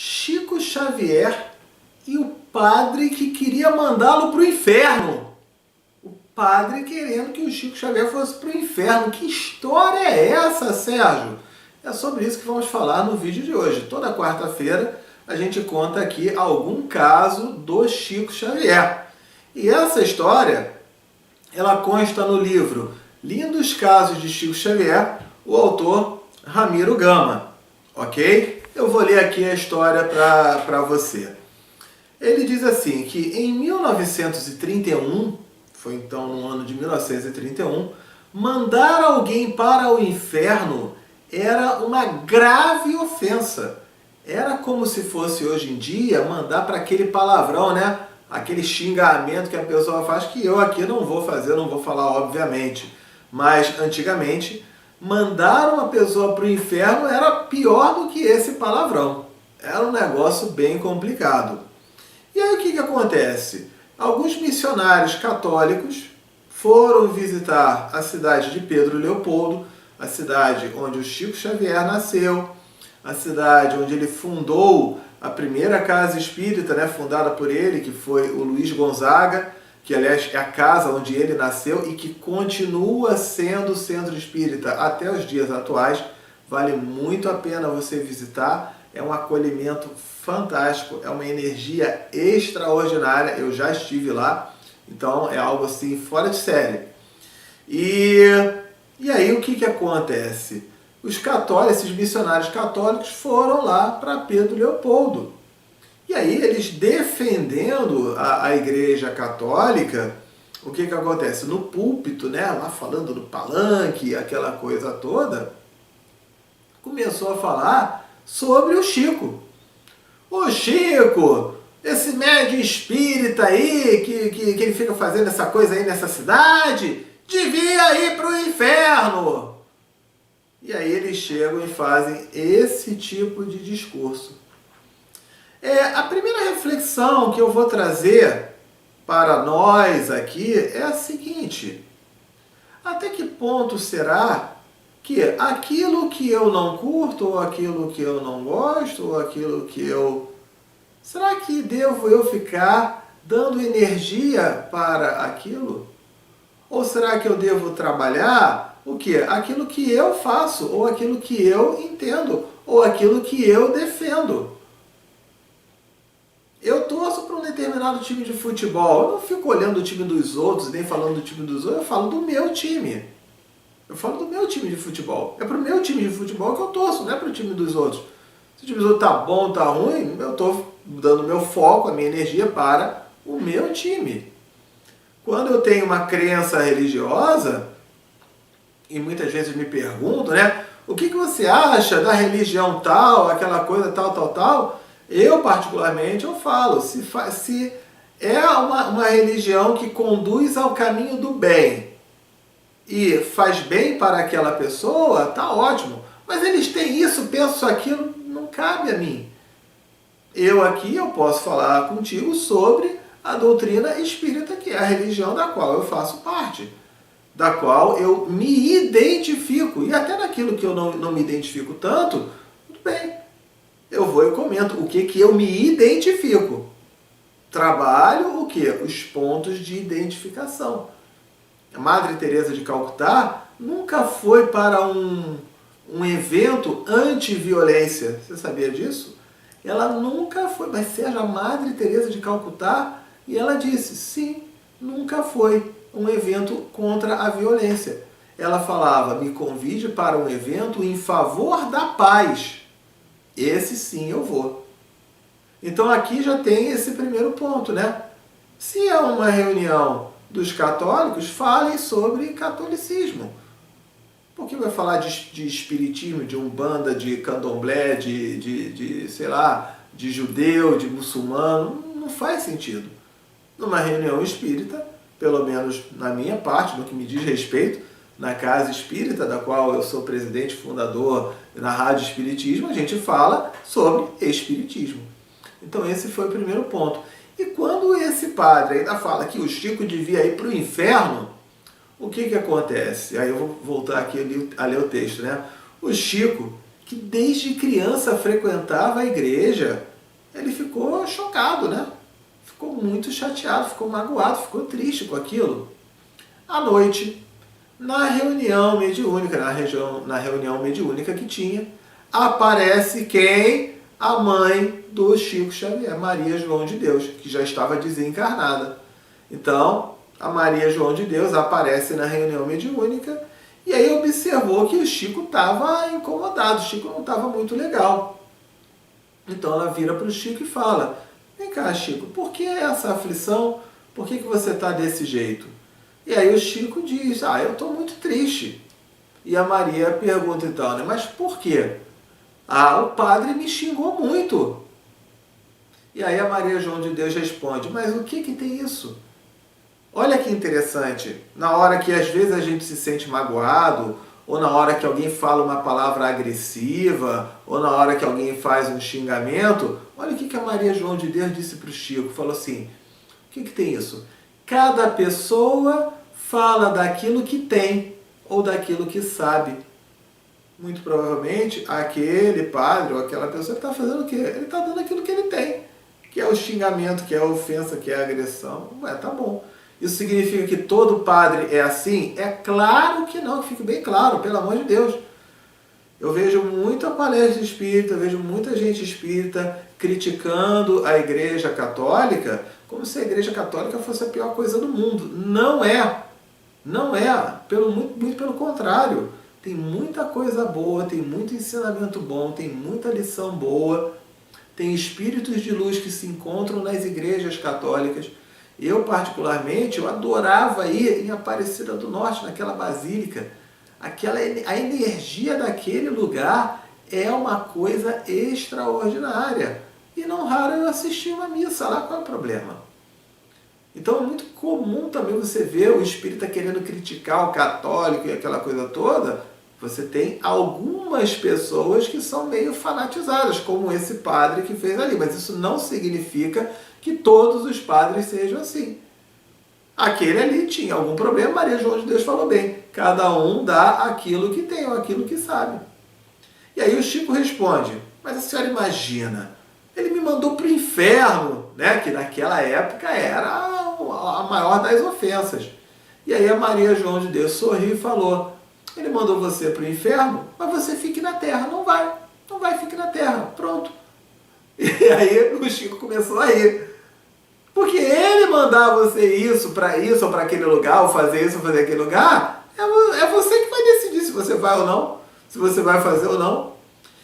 Chico Xavier e o padre que queria mandá-lo para o inferno. O padre querendo que o Chico Xavier fosse para o inferno. Que história é essa, Sérgio? É sobre isso que vamos falar no vídeo de hoje. Toda quarta-feira a gente conta aqui algum caso do Chico Xavier. E essa história, ela consta no livro Lindos Casos de Chico Xavier, o autor Ramiro Gama. Ok? Eu vou ler aqui a história para você. Ele diz assim, que em 1931, foi então no ano de 1931, mandar alguém para o inferno era uma grave ofensa. Era como se fosse hoje em dia mandar para aquele palavrão, né? Aquele xingamento que a pessoa faz, que eu aqui não vou fazer, não vou falar obviamente. Mas antigamente, mandar uma pessoa para o inferno era pior do que esse palavrão. Era um negócio bem complicado. E aí o que acontece? Alguns missionários católicos foram visitar a cidade de Pedro Leopoldo, a cidade onde o Chico Xavier nasceu, a cidade onde ele fundou a primeira casa espírita, né, fundada por ele, que foi o Luiz Gonzaga, que aliás é a casa onde ele nasceu e que continua sendo centro espírita até os dias atuais. Vale muito a pena você visitar, é um acolhimento fantástico, é uma energia extraordinária, eu já estive lá, então é algo assim fora de série. E aí o que acontece? Os católicos, esses missionários católicos foram lá para Pedro Leopoldo. E aí eles defendendo a Igreja Católica, o que acontece? No púlpito, né, lá falando no palanque, aquela coisa toda, começou a falar sobre o Chico. Ô Chico, esse médium espírita aí, que ele fica fazendo essa coisa aí nessa cidade, devia ir para o inferno. E aí eles chegam e fazem esse tipo de discurso. A primeira reflexão que eu vou trazer para nós aqui é a seguinte: até que ponto será que aquilo que eu não curto, ou aquilo que eu não gosto, ou aquilo que eu... Será que devo eu ficar dando energia para aquilo? Ou será que eu devo trabalhar o quê? Aquilo que eu faço, ou aquilo que eu entendo, ou aquilo que eu defendo? Eu torço para um determinado time de futebol. Eu não fico olhando o time dos outros, nem falando do time dos outros, eu falo do meu time. Eu falo do meu time de futebol. É para o meu time de futebol que eu torço, não é para o time dos outros. Se o time dos outros está bom, está ruim, eu estou dando meu foco, a minha energia para o meu time. Quando eu tenho uma crença religiosa, e muitas vezes me perguntam, né? O que você acha da religião tal, aquela coisa tal? Eu, particularmente, eu falo, se é uma religião que conduz ao caminho do bem e faz bem para aquela pessoa, tá ótimo. Mas eles têm isso, penso aquilo, não cabe a mim. Eu aqui, eu posso falar contigo sobre a doutrina espírita, que é a religião da qual eu faço parte, da qual eu me identifico. E até naquilo que eu não me identifico tanto, tudo bem. Eu vou e comento o que eu me identifico. Trabalho o que? Os pontos de identificação. A Madre Teresa de Calcutá nunca foi para um evento anti-violência. Você sabia disso? Ela nunca foi, mas seja a Madre Teresa de Calcutá, e ela disse, sim, nunca foi um evento contra a violência. Ela falava, me convide para um evento em favor da paz. Esse sim eu vou. Então aqui já tem esse primeiro ponto, né? Se é uma reunião dos católicos, falem sobre catolicismo. Por que vai falar de espiritismo, de umbanda, de candomblé, sei lá, de judeu, de muçulmano? Não faz sentido. Numa reunião espírita, pelo menos na minha parte, no que me diz respeito, na Casa Espírita, da qual eu sou presidente fundador, na Rádio Espiritismo, a gente fala sobre espiritismo. Então esse foi o primeiro ponto. E quando esse padre ainda fala que o Chico devia ir para o inferno, o que acontece? Aí eu vou voltar aqui a ler o texto, né? O Chico que desde criança frequentava a igreja, ele ficou chocado, né? Ficou muito chateado, ficou magoado, ficou triste com aquilo. À noite, na reunião mediúnica, na reunião mediúnica que tinha, aparece quem? A mãe do Chico Xavier, Maria João de Deus, que já estava desencarnada. Então, a Maria João de Deus aparece na reunião mediúnica e aí observou que o Chico estava incomodado, o Chico não estava muito legal. Então ela vira para o Chico e fala: vem cá, Chico, por que essa aflição? Por que você está desse jeito? E aí o Chico diz: eu estou muito triste. E a Maria pergunta então, né, mas por quê? O padre me xingou muito. E aí a Maria João de Deus responde: mas o que tem isso? Olha que interessante, na hora que às vezes a gente se sente magoado, ou na hora que alguém fala uma palavra agressiva, ou na hora que alguém faz um xingamento, olha o que a Maria João de Deus disse para o Chico, falou assim: o que tem isso? Cada pessoa fala daquilo que tem, ou daquilo que sabe. Muito provavelmente, aquele padre ou aquela pessoa está fazendo o quê? Ele está dando aquilo que ele tem, que é o xingamento, que é a ofensa, que é a agressão. Tá bom. Isso significa que todo padre é assim? É claro que não, que fique bem claro, pelo amor de Deus. Eu vejo muita palestra espírita, vejo muita gente espírita criticando a Igreja Católica como se a Igreja Católica fosse a pior coisa do mundo. Não é. Não é. Muito pelo contrário. Tem muita coisa boa, tem muito ensinamento bom, tem muita lição boa. Tem espíritos de luz que se encontram nas igrejas católicas. Eu, particularmente, eu adorava ir em Aparecida do Norte, naquela basílica. A energia daquele lugar é uma coisa extraordinária. E não raro eu assistir uma missa lá, qual é o problema? Então é muito comum também você ver o espírita querendo criticar o católico e aquela coisa toda. Você tem algumas pessoas que são meio fanatizadas, como esse padre que fez ali. Mas isso não significa que todos os padres sejam assim. Aquele ali tinha algum problema, Maria João de Deus falou bem. Cada um dá aquilo que tem, ou aquilo que sabe. E aí o Chico responde: mas a senhora imagina, ele me mandou para o inferno, né? Que naquela época era a maior das ofensas. E aí a Maria João de Deus sorriu e falou: ele mandou você para o inferno, mas você fique na terra. Não vai, fique na terra, pronto. E aí o Chico começou a rir. Porque ele mandar você isso, ou para aquele lugar, ou fazer isso, ou fazer aquele lugar, é você que vai decidir se você vai ou não, se você vai fazer ou não.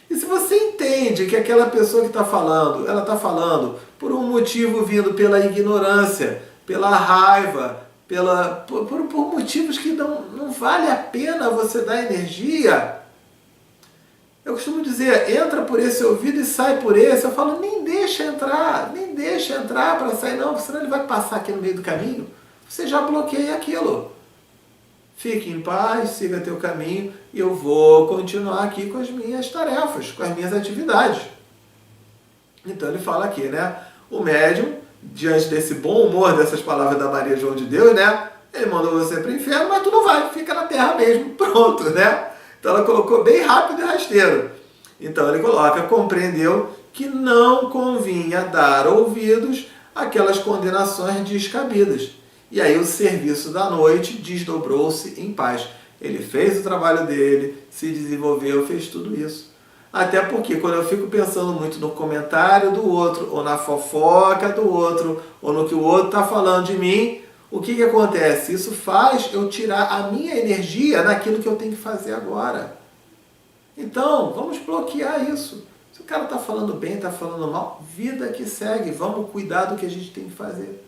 E se você entende que aquela pessoa que está falando, ela está falando por um motivo vindo pela ignorância, pela raiva, por motivos que não vale a pena você dar energia. Eu costumo dizer, entra por esse ouvido e sai por esse. Eu falo, nem deixa entrar para sair não, senão ele vai passar aqui no meio do caminho. Você já bloqueia aquilo. Fique em paz, siga teu caminho e eu vou continuar aqui com as minhas tarefas, com as minhas atividades. Então ele fala aqui, né? O médium, diante desse bom humor dessas palavras da Maria João de Deus, né? Ele mandou você para o inferno, mas tu não vai, fica na terra mesmo. Pronto, né? Então ela colocou bem rápido e rasteiro. Então ele coloca: compreendeu que não convinha dar ouvidos àquelas condenações descabidas. E aí o serviço da noite desdobrou-se em paz. Ele fez o trabalho dele, se desenvolveu, fez tudo isso. Até porque quando eu fico pensando muito no comentário do outro, ou na fofoca do outro, ou no que o outro está falando de mim, o que acontece? Isso faz eu tirar a minha energia naquilo que eu tenho que fazer agora. Então, vamos bloquear isso. Se o cara está falando bem, está falando mal, vida que segue. Vamos cuidar do que a gente tem que fazer.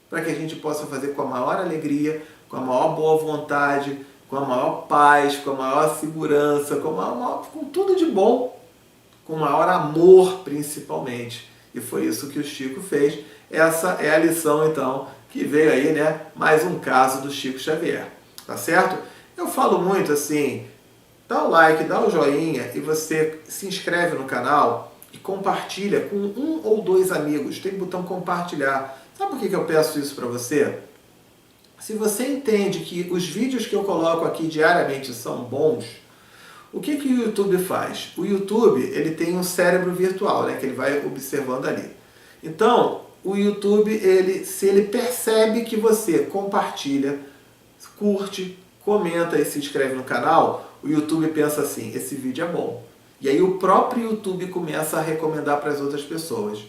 Para que a gente possa fazer com a maior alegria, com a maior boa vontade, com a maior paz, com a maior segurança, com tudo de bom, com o maior amor principalmente. E foi isso que o Chico fez. Essa é a lição, então, que veio aí, né? Mais um caso do Chico Xavier. Tá certo? Eu falo muito assim, dá o like, dá o joinha e você se inscreve no canal e compartilha com 1 ou 2 amigos. Tem o botão compartilhar. Sabe por que eu peço isso para você? Se você entende que os vídeos que eu coloco aqui diariamente são bons, O que o YouTube faz? O YouTube ele tem um cérebro virtual, né, que ele vai observando ali. Então, o YouTube, se ele percebe que você compartilha, curte, comenta e se inscreve no canal, o YouTube pensa assim, esse vídeo é bom. E aí o próprio YouTube começa a recomendar para as outras pessoas.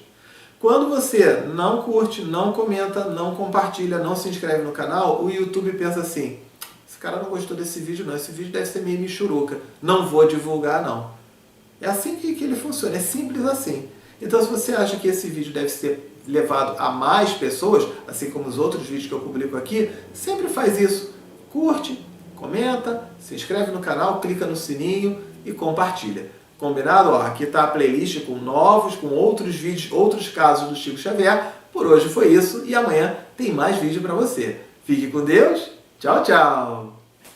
Quando você não curte, não comenta, não compartilha, não se inscreve no canal, o YouTube pensa assim, esse cara não gostou desse vídeo não, esse vídeo deve ser meio michuruca, não vou divulgar não. É assim que ele funciona, é simples assim. Então se você acha que esse vídeo deve ser levado a mais pessoas, assim como os outros vídeos que eu publico aqui, sempre faz isso. Curte, comenta, se inscreve no canal, clica no sininho e compartilha. Combinado? Ó, aqui está a playlist com outros vídeos, outros casos do Chico Xavier. Por hoje foi isso e amanhã tem mais vídeo para você. Fique com Deus. Tchau, tchau.